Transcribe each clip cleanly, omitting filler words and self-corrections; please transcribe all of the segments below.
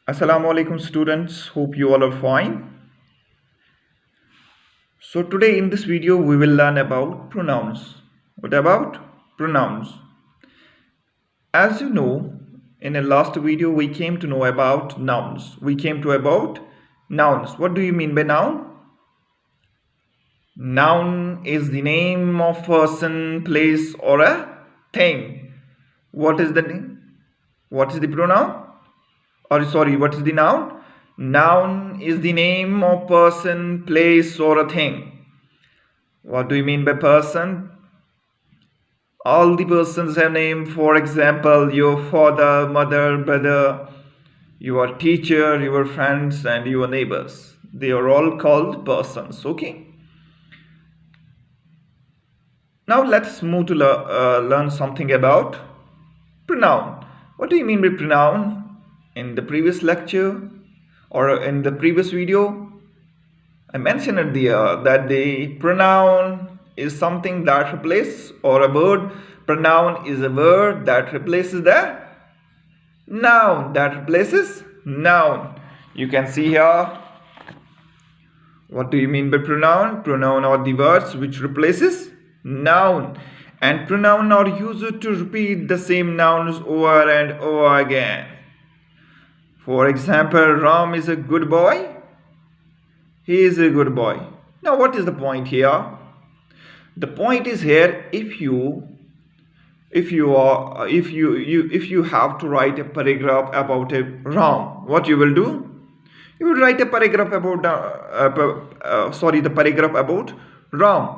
Assalamu alaikum students, hope you all are fine. So today in this video we will learn about pronouns. What about pronouns? As you know, in a last video we came to know about nouns. What do you mean by noun? Noun is the name of person, place or a thing. What is the name? What is the pronoun? What is the noun? Noun is the name of person, place or a thing. What do you mean by person? All the persons have name. For example, your father, mother, brother, your teacher, your friends and your neighbors. They are all called persons. Okay. Now let's move to learn something about pronoun. What do you mean by pronoun? In the previous lecture or in the previous video, I mentioned that the pronoun is something that replaces or a word. Pronoun is a word that replaces the noun. You can see here. What do you mean by pronoun? Pronoun are the words which replaces noun, and pronoun are used to repeat the same nouns over and over again. For example, Ram is a good boy. He is a good boy. Now what is the point here? The point is here, if you have to write a paragraph about a Ram, what you will do? You will write a paragraph about the paragraph about Ram.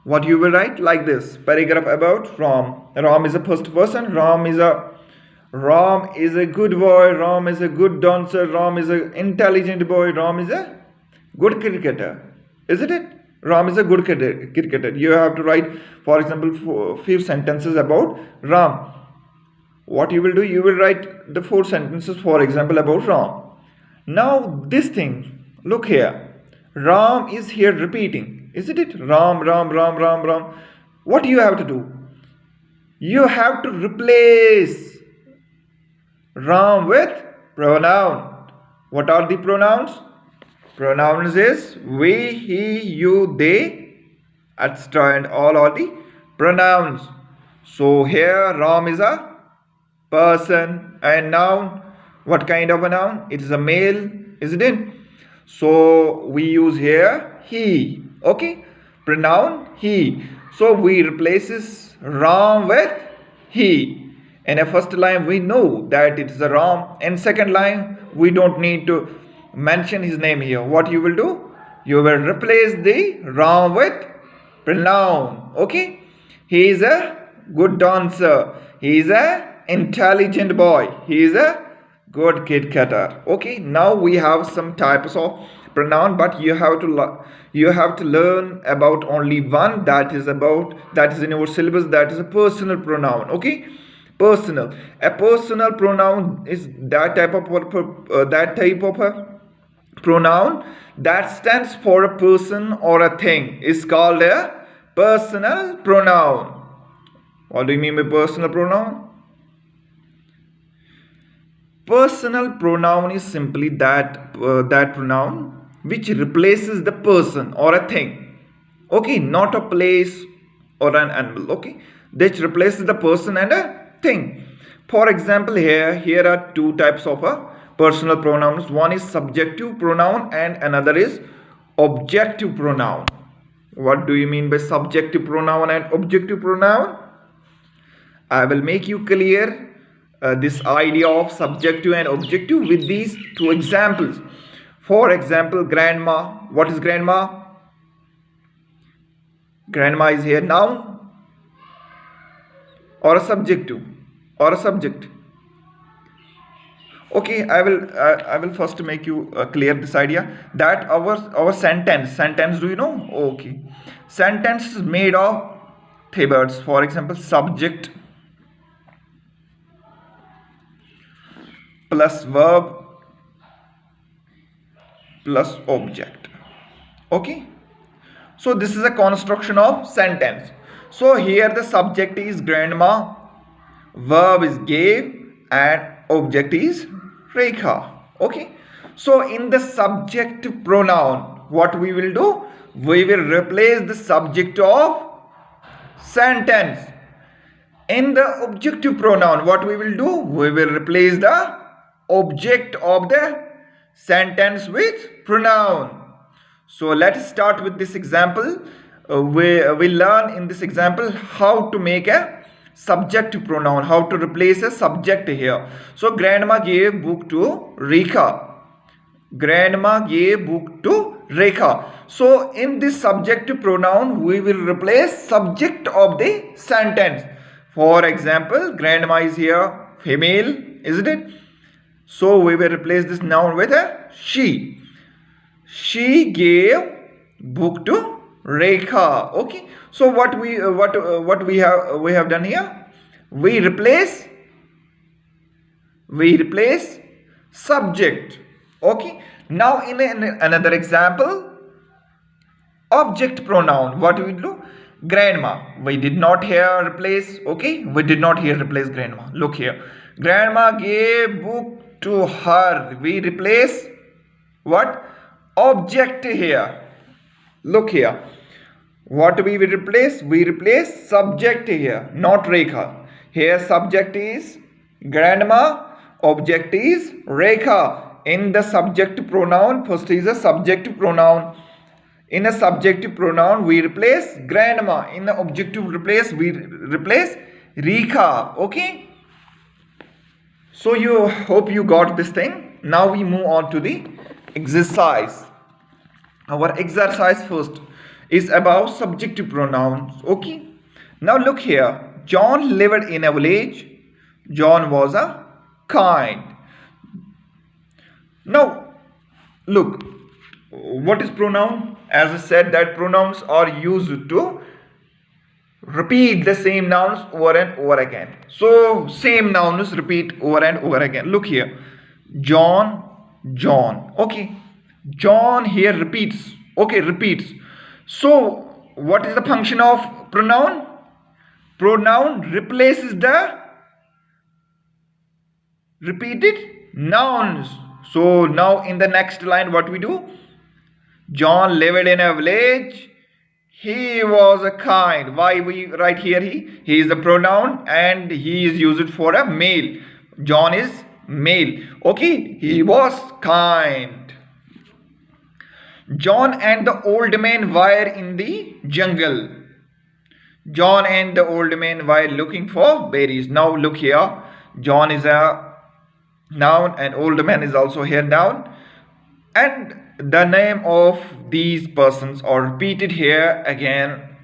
What you will write? Like this: paragraph about Ram. Ram is a first person. Ram is a good boy. Ram is a good dancer. Ram is an intelligent boy. Ram is a good cricketer. Isn't it? Ram is a good cricketer. You have to write, for example, few sentences about Ram. What you will do? You will write the 4 sentences, for example, about Ram. Now this thing, look here. Ram is here repeating. Isn't it? Ram, Ram, Ram, Ram, Ram. What do you have to do? You have to replace Ram with pronoun. What are the pronouns? Pronouns is we, he, you, they, etc. and all are the pronouns. So here Ram is a person, and noun. What kind of a noun? It is a male, isn't it? So we use here he. Okay, pronoun he. So we replaces Ram with he. In a first line we know that it is a Ram. In second line we don't need to mention his name here. What you will do? You will replace the Ram with pronoun. Okay, he is a good dancer. He is a intelligent boy. He is a good cricketer. Okay, now we have some types of pronoun, but you have to learn about only one, that is in your syllabus, that is a personal pronoun. Okay, personal. A personal pronoun is that type of a pronoun that stands for a person or a thing is called a personal pronoun. What do you mean by personal pronoun? Personal pronoun is simply that pronoun which replaces the person or a thing. Okay, not a place or an animal. Okay, that replaces the person and a thing. For example, here are 2 types of personal pronouns. One is subjective pronoun and another is objective pronoun. What do you mean by subjective pronoun and objective pronoun? I will make you clear this idea of subjective and objective with these 2 examples. For example, grandma. What is grandma? Grandma is here noun or a subjective or a subject. Okay, I will first make you clear this idea that our sentence, do you know? Okay, sentence is made of 3 words. For example, subject plus verb plus object. Okay, so this is a construction of sentence. So here the subject is grandma, verb is gave, and object is Rekha. Okay, so in the subject pronoun, what we will do? We will replace the subject of sentence. In the objective pronoun, what we will do? We will replace the object of the sentence with pronoun. So let's start with this example. We learn in this example how to make a subject pronoun, how to replace a subject here. So grandma gave book to Rekha. Grandma gave book to Rekha. So in this subject pronoun, we will replace subject of the sentence. For example, grandma is here female, isn't it? So we will replace this noun with a she. She gave book to Rekha. Okay. So what we have done here? We replace subject. Okay. Now in another example, object pronoun. What we do? Grandma. We did not here replace. Okay. We did not here replace grandma. Look here. Grandma gave book to her. We replace what? Object here. Look here. What we will replace? We replace subject here, not Rekha. Here subject is grandma, object is Rekha. In the subject pronoun, first is a subject pronoun. In a subjective pronoun, we replace grandma. In the objective replace, we replace Rekha. Okay. So you hope you got this thing. Now we move on to the exercise. Our exercise first is about subjective pronouns. Okay. Now look here. John lived in a village. John was a kind. Now look. What is pronoun? As I said, that pronouns are used to repeat the same nouns over and over again. So same nouns repeat over and over again. Look here. John, John. Okay. John here repeats. Okay, repeats. So what is the function of pronoun? Pronoun replaces the repeated nouns. So now in the next line, what we do? John lived in a village. He was a kind. Why we write here he? He is the pronoun and he is used for a male. John is male. Okay, he was kind. John and the old man were in the jungle. John and the old man were looking for berries. Now look here. John is a noun and old man is also here noun. And the name of these persons are repeated here again.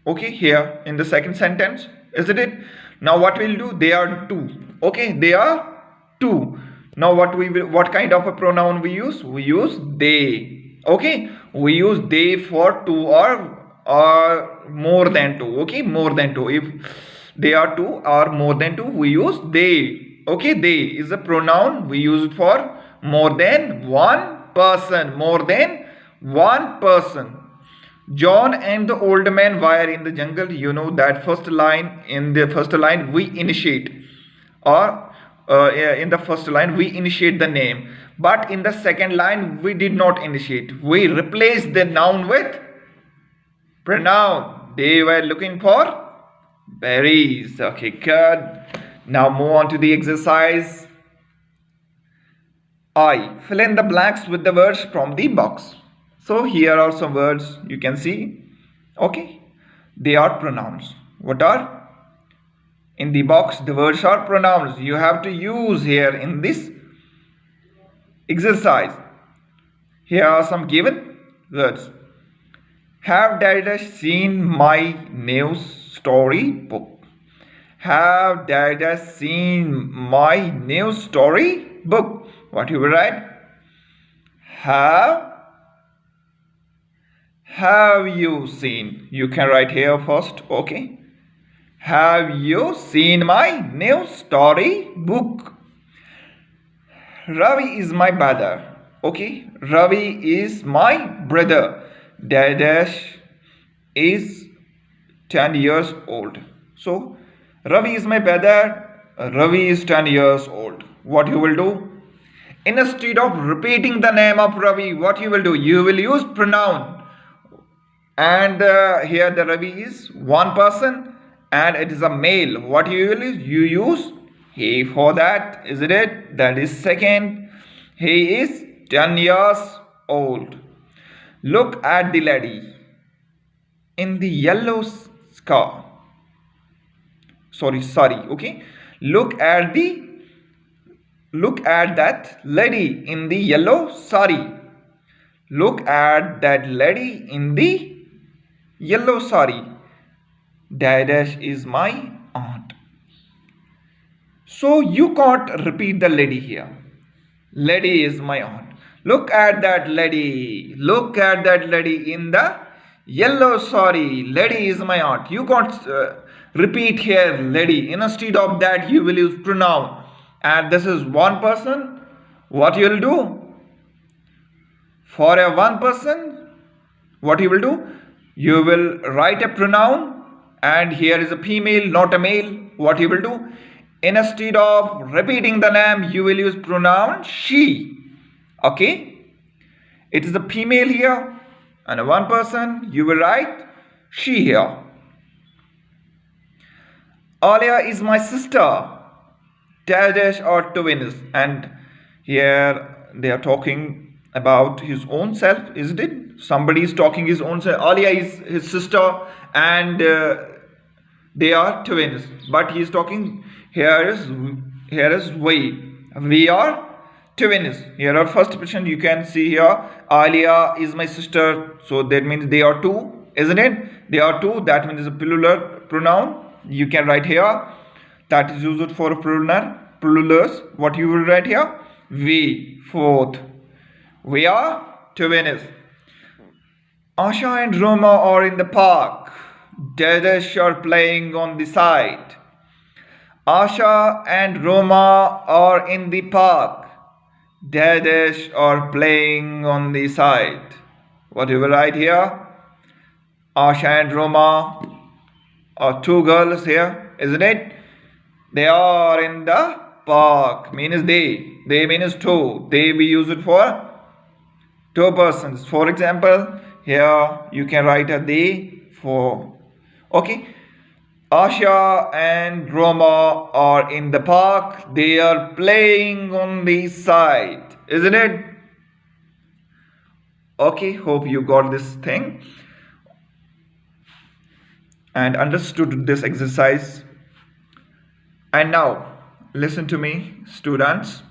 Okay, here in the second sentence, isn't it? Now what we'll do? They are two. Okay, they are two. Now what kind of a pronoun we use? We use they. Okay, we use they for two or more than two. Okay, more than two. If they are two or more than two, we use they. Okay, they is a pronoun. We use it for more than one person. More than one person. John and the old man were in the jungle. You know that first line. In the first line we initiate, or in the first line we initiate the name, but in the second line we did not initiate. We replaced the noun with pronoun. They were looking for berries. Okay, good. Now move on to the exercise. I. Fill in the blanks with the words from the box. So here are some words you can see. Okay, they are pronouns. What are? In the box, the words are pronouns. You have to use here in this exercise. Here are some given words. Have Dada seen my new story book? Have Dada seen my new story book? What you will write? Have you seen? You can write here first. Okay. Have you seen my new story book? Ravi is my brother. Okay. Ravi is my brother. Dadash is 10 years old. So Ravi is my brother. Ravi is 10 years old. What you will do? Instead of repeating the name of Ravi, what you will do? You will use pronoun. And here the Ravi is one person and it is a male. What you will use? You use he for that, isn't it? That is second. He is 10 years old. Look at the lady in the yellow scarf. Sorry, okay. Look at that lady in the yellow sari. Look at that lady in the yellow sari. Dash is my aunt. So you can't repeat the lady here. Lady is my aunt. Look at that lady. Look at that lady in the yellow sari. Lady is my aunt. You can't repeat here lady. Instead of that you will use pronoun. And this is one person. What you will do? For a one person, what you will do? You will write a pronoun and here is a female, not a male. What you will do? Instead of repeating the name, you will use pronoun she. Okay? It is a female here and a one person. You will write she here. Alia is my sister. Dash or twins. And here they are talking about his own self, isn't it? Somebody is talking his own self. Alia is his sister and they are twins. But he is talking here is we are twins. Here are first person you can see here. Alia is my sister. So that means they are two, isn't it? They are two. That means a plural pronoun. You can write here. That is used for plurals. What you will write here? We, fourth. We are twins. Asha and Roma are in the park. Dash are playing on the side. Asha and Roma are in the park. Dash are playing on the side. What you will write here? Asha and Roma are two girls here, isn't it? They are in the park. Means they. They means two. They we use it for two persons. For example, here you can write a they for. Okay. Asha and Roma are in the park. They are playing on the side. Isn't it? Okay. Hope you got this thing and understood this exercise. And now listen to me, students.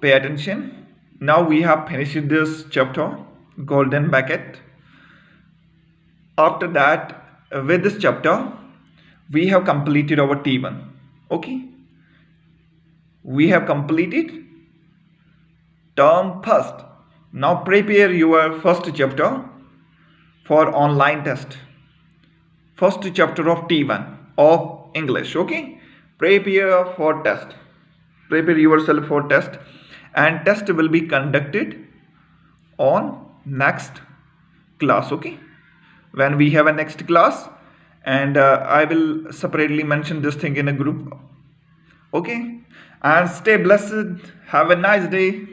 Pay attention. Now we have finished this chapter, Golden Bucket. After that, with this chapter, we have completed our T1. Okay? We have completed term first. Now prepare your first chapter for online test. First chapter of T1 of English. Okay? Prepare for test. Prepare yourself for test. And test will be conducted on next class. Okay? When we have a next class, and I will separately mention this thing in a group. Okay? And stay blessed. Have a nice day.